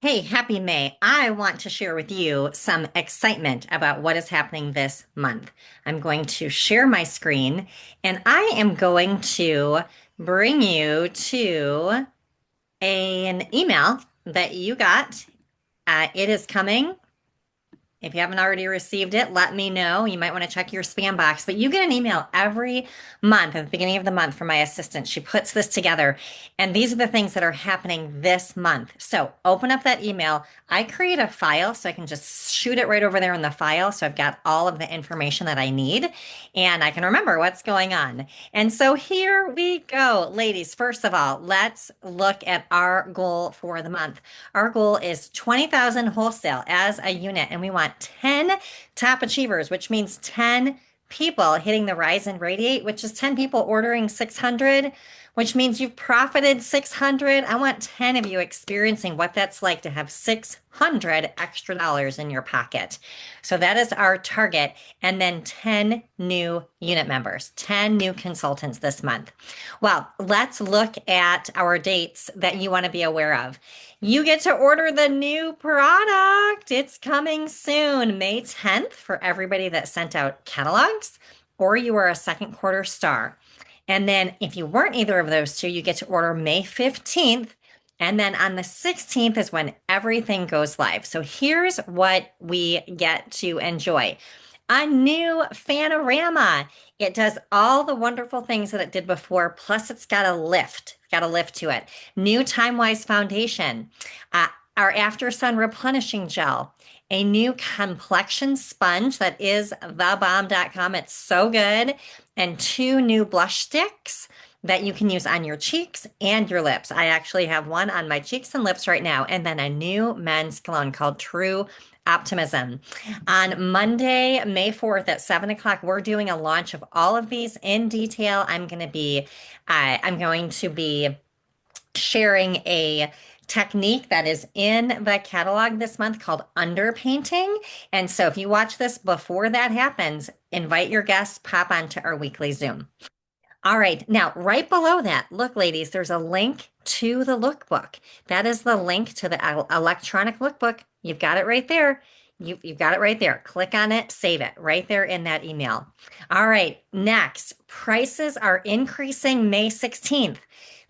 Hey, happy May. I want to share with you some excitement about what is happening this month. I'm going to share my screen and I am going to bring you to an email that you got. It is coming. If you haven't already received it, let me know. You might want to check your spam box, but you get an email every month at the beginning of the month from my assistant. She puts this together, and these are the things that are happening this month. So open up that email. I create a file so I can just shoot it right over there in the file. So I've got all of the information that I need and I can remember what's going on. And so here we go. Ladies, first of all, let's look at our goal for the month. Our goal is 20,000 wholesale as a unit, and we want 10 top achievers, which means 10 people hitting the rise and radiate, which is 10 people ordering 600, which means you've profited 600. I want 10 of you experiencing what that's like to have 600 extra dollars in your pocket. So that is our target. And then 10 new unit members, 10 new consultants this month. Well, let's look at our dates that you want to be aware of. You get to order the new product. It's coming soon, May 10th, for everybody that sent out catalogs, or you are a second quarter star. And then if you weren't either of those two, you get to order May 15th. And then on the 16th is when everything goes live. So here's what we get to enjoy. A new Fanorama. It does all the wonderful things that it did before, plus it's got a lift to it. New Time Wise foundation, our After Sun replenishing gel, a new complexion sponge that is thebomb.com. It's so good. And two new blush sticks that you can use on your cheeks and your lips. I actually have one on my cheeks and lips right now. And then a new men's cologne called True Optimism. On Monday, May 4th at 7 o'clock, we're doing a launch of all of these in detail. I'm going to be sharing a technique that is in the catalog this month called underpainting. And so if you watch this before that happens, invite your guests, pop onto our weekly Zoom. All right. Now, right below that, look, ladies, there's a link to the lookbook. That is the link to the electronic lookbook. You've got it right there. You've got it right there. Click on it, save it right there in that email. All right. Next, prices are increasing May 16th.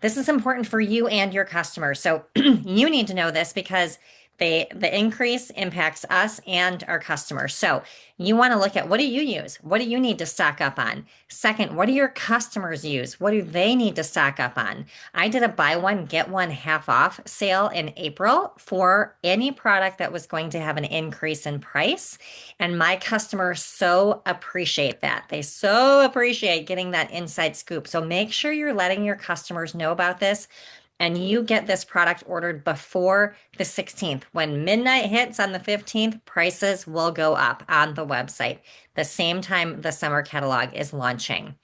This is important for you and your customers. So you need to know this because the increase impacts us and our customers. So you want to look at, what do you use? What do you need to stock up on? Second, what do your customers use? What do they need to stock up on? I did a buy one, get one half off sale in April for any product that was going to have an increase in price. And my customers so appreciate that. They so appreciate getting that inside scoop. So make sure you're letting your customers know about this, and you get this product ordered before the 16th. When midnight hits on the 15th, prices will go up on the website the same time the summer catalog is launching.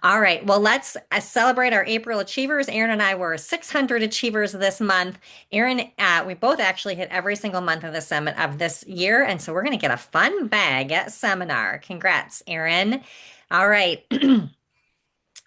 All right, well, let's celebrate our April achievers. Erin and I were 600 achievers this month. Erin, we both actually hit every single month of the summit of this year, and so we're going to get a fun bag at seminar. Congrats, Erin. All right.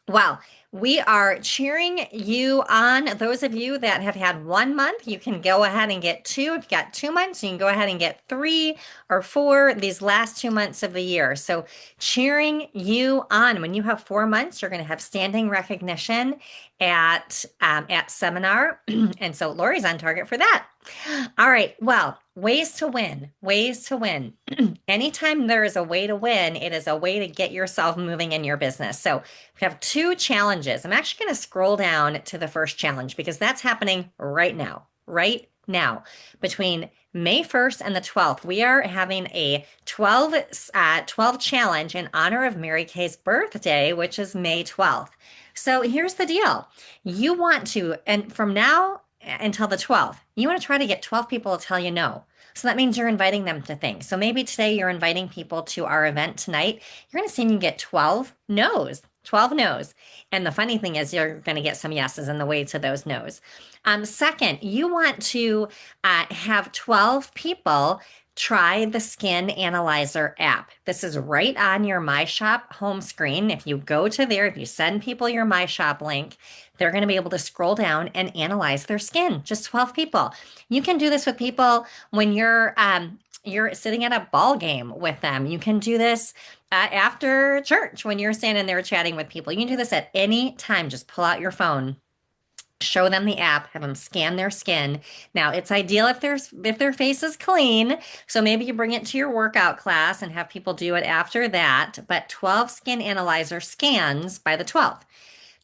Well, we are cheering you on. Those of you that have had 1 month, you can go ahead and get two. If you got 2 months, you can go ahead and get 3 or 4 these last 2 months of the year. So cheering you on. When you have 4 months, you're going to have standing recognition at seminar. And so Lori's on target for that. All right. Well, ways to win, ways to win. Anytime there is a way to win, it is a way to get yourself moving in your business. So we have 2 challenges. I'm actually going to scroll down to the first challenge because that's happening right now, between May 1st and the 12th. We are having a 12 challenge in honor of Mary Kay's birthday, which is May 12th. So here's the deal. You want to, and from now until the 12th, you want to try to get 12 people to tell you no. So that means you're inviting them to things. So maybe today you're inviting people to our event tonight. You're going to see you get 12 no's. 12 no's. And the funny thing is you're going to get some yeses in the way to those no's. Second, you want to have 12 people try the Skin Analyzer app. This is right on your My Shop home screen. If you go to there, if you send people your My Shop link, they're going to be able to scroll down and analyze their skin. Just 12 people. You can do this with people when you're sitting at a ball game with them. You can do this after church when you're standing there chatting with people. You can do this at any time. Just pull out your phone, show them the app, have them scan their skin. Now, it's ideal if their face is clean. So maybe you bring it to your workout class and have people do it after that. But 12 skin analyzer scans by the 12th.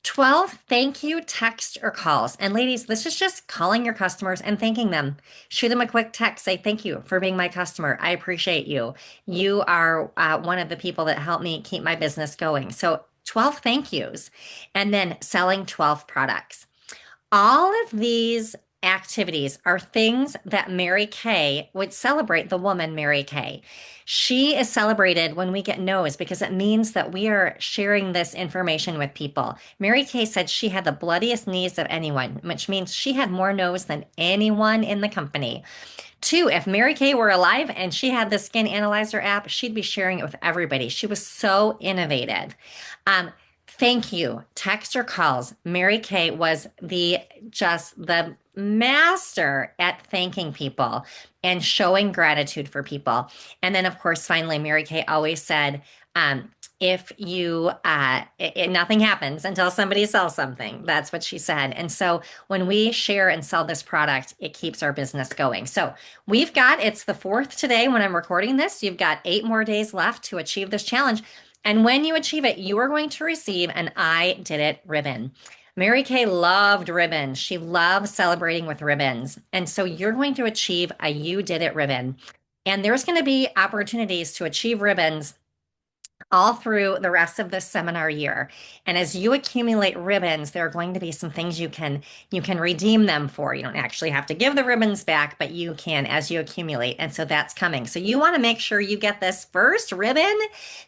12 thank you text or calls. And ladies, this is just calling your customers and thanking them. Shoot them a quick text. Say, thank you for being my customer. I appreciate you. You are one of the people that help me keep my business going. So 12 thank yous. And then selling 12 products. All of these activities are things that Mary Kay would celebrate the woman Mary Kay. She is celebrated when we get no's because it means that we are sharing this information with people. Mary Kay said she had the bloodiest knees of anyone, which means she had more no's than anyone in the company. Two, if Mary Kay were alive and she had the skin analyzer app, she'd be sharing it with everybody. She was so innovative. Thank you, text or calls. Mary Kay was the master at thanking people and showing gratitude for people. And then, of course, finally, Mary Kay always said, if you, nothing happens until somebody sells something. That's what she said. And so when we share and sell this product, it keeps our business going. So it's the 4th today when I'm recording this. You've got 8 more days left to achieve this challenge. And when you achieve it, you are going to receive an I Did It ribbon. Mary Kay loved ribbons. She loved celebrating with ribbons. And so you're going to achieve a You Did It ribbon. And there's going to be opportunities to achieve ribbons all through the rest of this seminar year. And as you accumulate ribbons, there are going to be some things you can redeem them for. You don't actually have to give the ribbons back, but you can as you accumulate. And so that's coming. So you want to make sure you get this first ribbon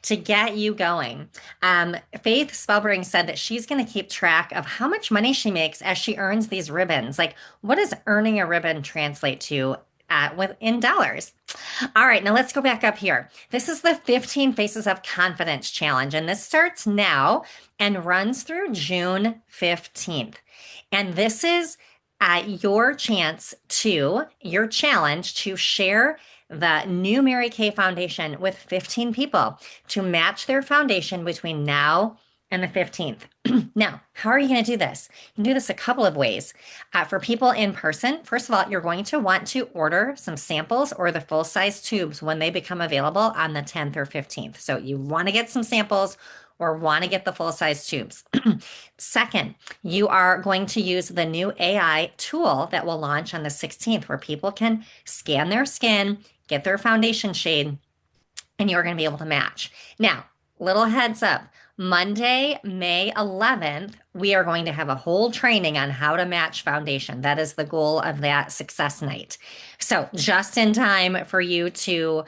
to get you going. Faith Spellbring said that she's going to keep track of how much money she makes as she earns these ribbons. Like, what does earning a ribbon translate to in dollars? All right, now let's go back up here. This is the 15 Faces of Confidence Challenge, and this starts now and runs through June 15th. And this is your challenge to share the new Mary Kay Foundation with 15 people to match their foundation between now and the 15th. Now, how are you going to do this? You can do this a couple of ways. For people in person, first of all, you're going to want to order some samples or the full-size tubes when they become available on the 10th or 15th. So you want to get some samples or want to get the full-size tubes. Second, you are going to use the new AI tool that will launch on the 16th, where people can scan their skin, get their foundation shade, and you're going to be able to match. Now, little heads up. Monday, May 11th, we are going to have a whole training on how to match foundation. That is the goal of that success night. So just in time for you to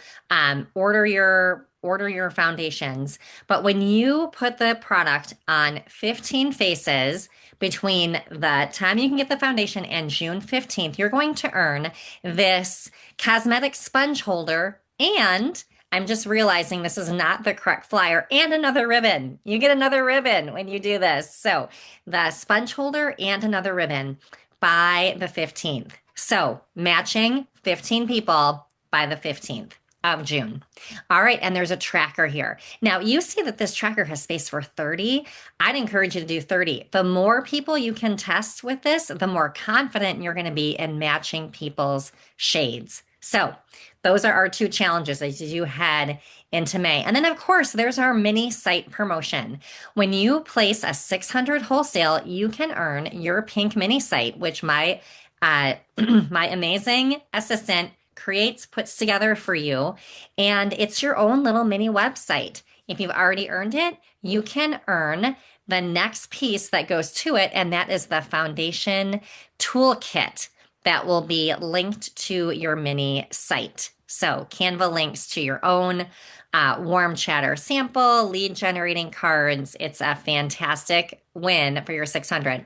order your foundations. But when you put the product on 15 faces between the time you can get the foundation and June 15th, you're going to earn this cosmetic sponge holder, and I'm just realizing this is not the correct flyer, and another ribbon. You get another ribbon when you do this. So the sponge holder and another ribbon by the 15th. So matching 15 people by the 15th of June. All right, and there's a tracker here. Now you see that this tracker has space for 30. I'd encourage you to do 30. The more people you can test with this, the more confident you're going to be in matching people's shades. So those are our 2 challenges as you head into May. And then, of course, there's our mini site promotion. When you place a 600 wholesale, you can earn your pink mini site, which my my amazing assistant puts together for you. And it's your own little mini website. If you've already earned it, you can earn the next piece that goes to it, and that is the foundation toolkit that will be linked to your mini site. So Canva links to your own warm chatter sample, lead generating cards. It's a fantastic win for your 600.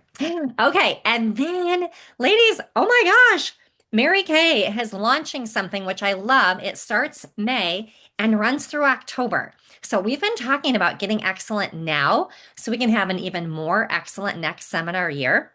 Okay, and then ladies, oh my gosh, Mary Kay is launching something which I love. It starts May and runs through October. So we've been talking about getting excellent now so we can have an even more excellent next seminar year.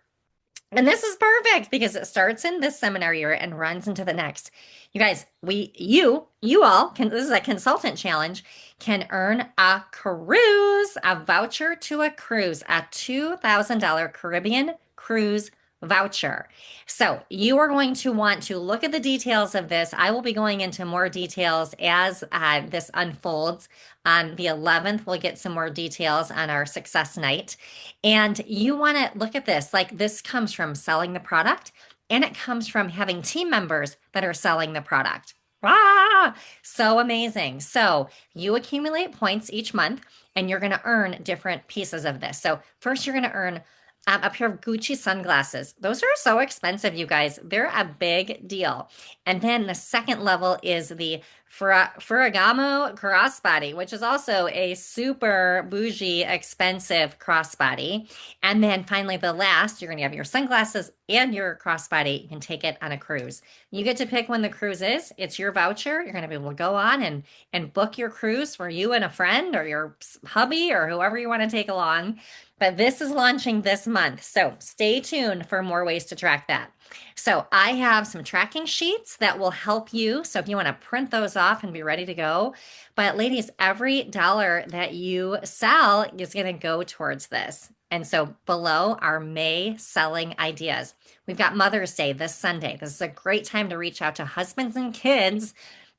And this is perfect because it starts in this seminar year and runs into the next. You guys, you all can, this is a consultant challenge, can earn a cruise, a voucher to a cruise, a $2,000 Caribbean cruise voucher. So you are going to want to look at the details of this. I will be going into more details as this unfolds. On the 11th, we'll get some more details on our success night. And you want to look at this like this comes from selling the product and it comes from having team members that are selling the product. Ah, so amazing. So you accumulate points each month and you're going to earn different pieces of this. So first, you're going to earn a pair of Gucci sunglasses. Those are so expensive, you guys. They're a big deal. And then the second level is the Ferragamo crossbody, which is also a super bougie, expensive crossbody. And then finally, the last, you're going to have your sunglasses and your crossbody. You can take it on a cruise. You get to pick when the cruise is. It's your voucher. You're going to be able to go on and book your cruise for you and a friend or your hubby or whoever you want to take along. But this is launching this month. So stay tuned for more ways to track that. So I have some tracking sheets that will help you. So if you want to print those off and be ready to go. But ladies, every dollar that you sell is going to go towards this. And so below are May selling ideas. We've got Mother's Day this Sunday. This is a great time to reach out to husbands and kids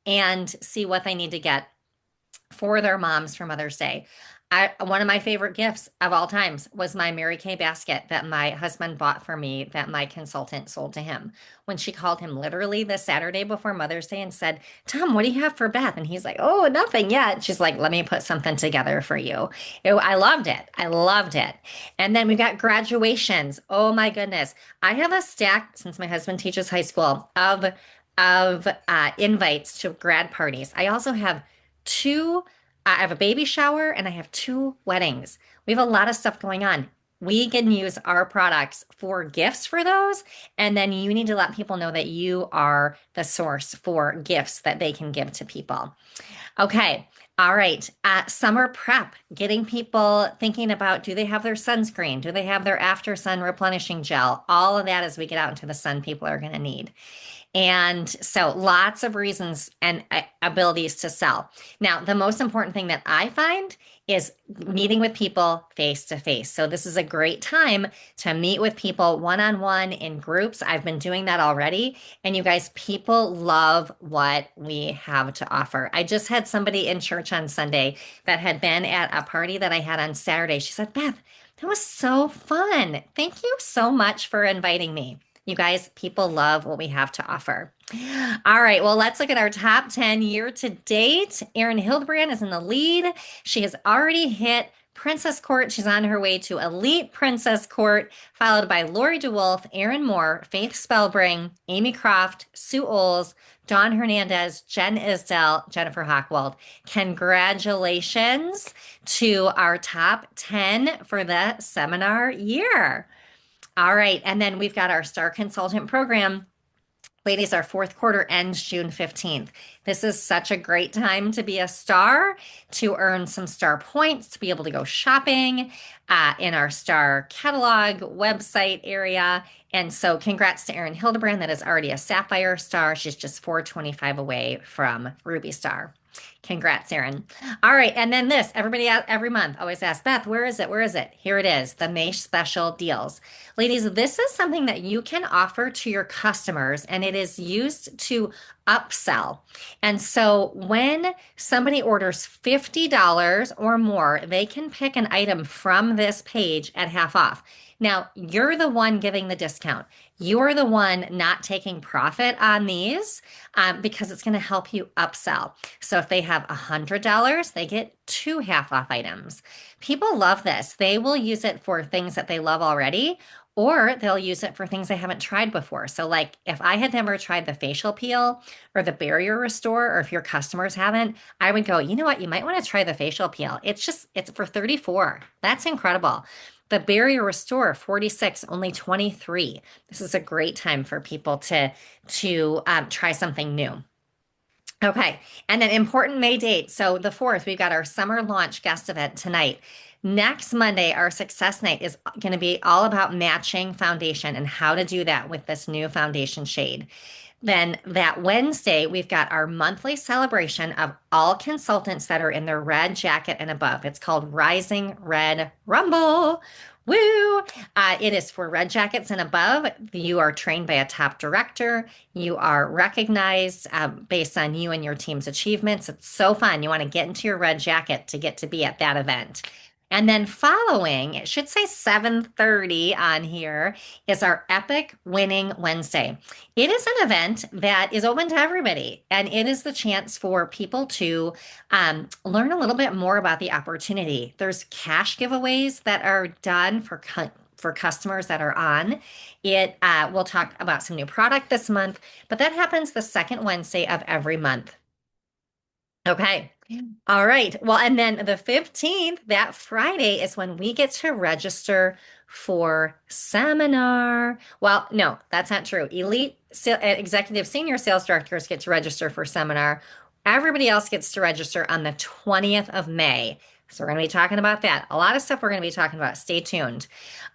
and see what they need to get for their moms for Mother's Day. One of my favorite gifts of all times was my Mary Kay basket that my husband bought for me that my consultant sold to him. When she called him literally the Saturday before Mother's Day and said, Tom, what do you have for Beth? And he's like, oh, nothing yet. She's like, let me put something together for you. I loved it. I loved it. And then we've got graduations. Oh my goodness. I have a stack, since my husband teaches high school, of invites to grad parties. I also have two I have a baby shower and I have two weddings. We have a lot of stuff going on. We can use our products for gifts for those. And then you need to let people know that you are the source for gifts that they can give to people. Okay. All right. Summer prep, getting people thinking about, do they have their sunscreen? Do they have their after sun replenishing gel? All of that as we get out into the sun, people are going to need. And so lots of reasons and abilities to sell. Now, the most important thing that I find is meeting with people face to face. So this is a great time to meet with people one-on-one in groups. I've been doing that already. And you guys, people love what we have to offer. I just had somebody in church on Sunday that had been at a party that I had on Saturday. She said, Beth, that was so fun. Thank you so much for inviting me. You guys, people love what we have to offer. All right, well, let's look at our top 10 year to date. Erin Hildebrand is in the lead. She has already hit Princess Court. She's on her way to Elite Princess Court, followed by Lori DeWolf, Erin Moore, Faith Spellbring, Amy Croft, Sue Oles, Dawn Hernandez, Jen Isdell, Jennifer Hockwald. Congratulations to our top 10 for the seminar year. All right. And then we've got our Star Consultant program. Ladies, our fourth quarter ends June 15th. This is such a great time to be a star, to earn some star points, to be able to go shopping in our star catalog website area. And so congrats to Erin Hildebrand that is already a Sapphire star. She's just 425 away from Ruby Star. Congrats, Erin. All right. And then this, everybody every month always asks, Beth, where is it? Where is it? Here it is, the May special deals. Ladies, this is something that you can offer to your customers and it is used to upsell. And so when somebody orders $50 or more, they can pick an item from this page at half off. Now, you're the one giving the discount. You're the one not taking profit on these because it's going to help you upsell. So if they have $100, they get two half off items. People love this. They will use it for things that they love already, or they'll use it for things they haven't tried before. So like if I had never tried the facial peel or the barrier restore, or if your customers haven't, I would go, you know what? You might want to try the facial peel. It's for $34. That's incredible. The barrier restore, 46, only 23. This is a great time for people to try something new. Okay. And then important May date. So the 4th, we've got our summer launch guest event tonight. Next Monday, our success night is going to be all about matching foundation and how to do that with this new foundation shade. Then that Wednesday, we've got our monthly celebration of all consultants that are in their red jacket and above. It's called Rising Red Rumble. Woo! It is for red jackets and above. You are trained by a top director. You are recognized based on you and your team's achievements. It's so fun. You want to get into your red jacket to get to be at that event. And then following, it should say 7:30 on here, is our Epic Winning Wednesday. It is an event that is open to everybody, and it is the chance for people to learn a little bit more about the opportunity. There's cash giveaways that are done for customers that are on. It We'll talk about some new product this month, but that happens the second Wednesday of every month. Okay. All right. Well, and then the 15th, that Friday, is when we get to register for seminar. Well, no, that's not true. Executive senior sales directors get to register for seminar. Everybody else gets to register on the 20th of May. So we're going to be talking about that. A lot of stuff we're going to be talking about. Stay tuned.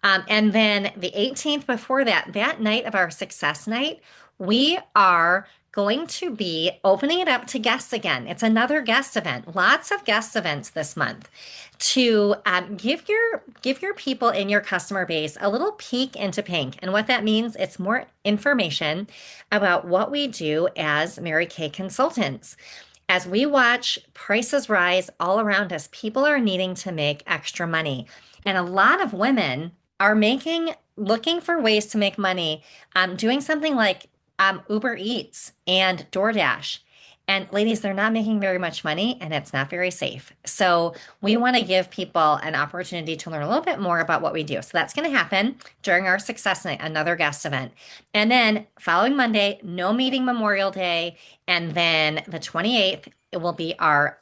And then the 18th before that, that night of our success night, we are going to be opening it up to guests again. It's another guest event. Lots of guest events this month to give your people in your customer base a little peek into pink. And what that means, it's more information about what we do as Mary Kay consultants. As we watch prices rise all around us, people are needing to make extra money. And a lot of women are looking for ways to make money, doing something like Uber Eats and DoorDash. And ladies, they're not making very much money and it's not very safe. So we want to give people an opportunity to learn a little bit more about what we do. So that's going to happen during our success night, another guest event. And then following Monday, no meeting Memorial Day. And then the 28th, it will be our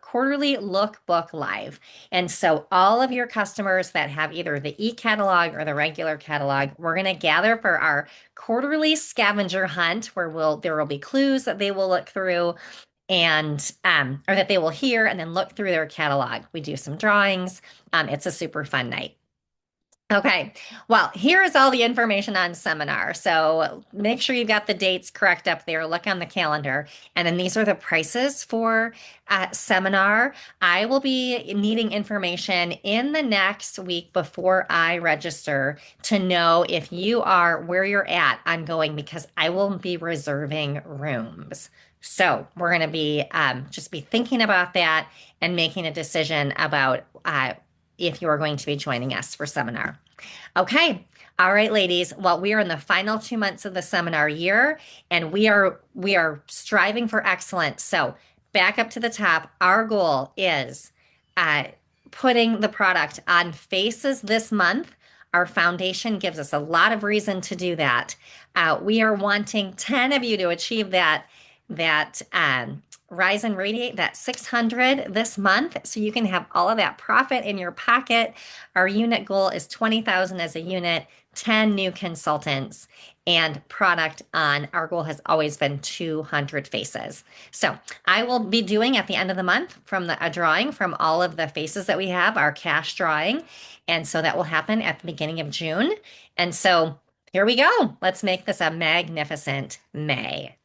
quarterly lookbook live. And so all of your customers that have either the e-catalog or the regular catalog, we're going to gather for our quarterly scavenger hunt where there will be clues that they will look through and or that they will hear and then look through their catalog. We do some drawings. It's a super fun night. Okay, well, here is all the information on seminar. So make sure you've got the dates correct up there. Look on the calendar. And then these are the prices for seminar. I will be needing information in the next week before I register to know if you are where you're at on going because I will be reserving rooms. So we're going to be just be thinking about that and making a decision about if you are going to be joining us for seminar. Okay. All right, ladies. Well, we are in the final 2 months of the seminar year and we are striving for excellence. So back up to the top, our goal is uh, putting the product on faces this month. Our foundation gives us a lot of reason to do that. We are wanting 10 of you to achieve that Rise and Radiate, that 600 this month, so you can have all of that profit in your pocket. Our unit goal is 20,000 as a unit, 10 new consultants, and product on. Our goal has always been 200 faces. So I will be doing at the end of the month a drawing from all of the faces that we have, our cash drawing. And so that will happen at the beginning of June. And so here we go. Let's make this a magnificent May.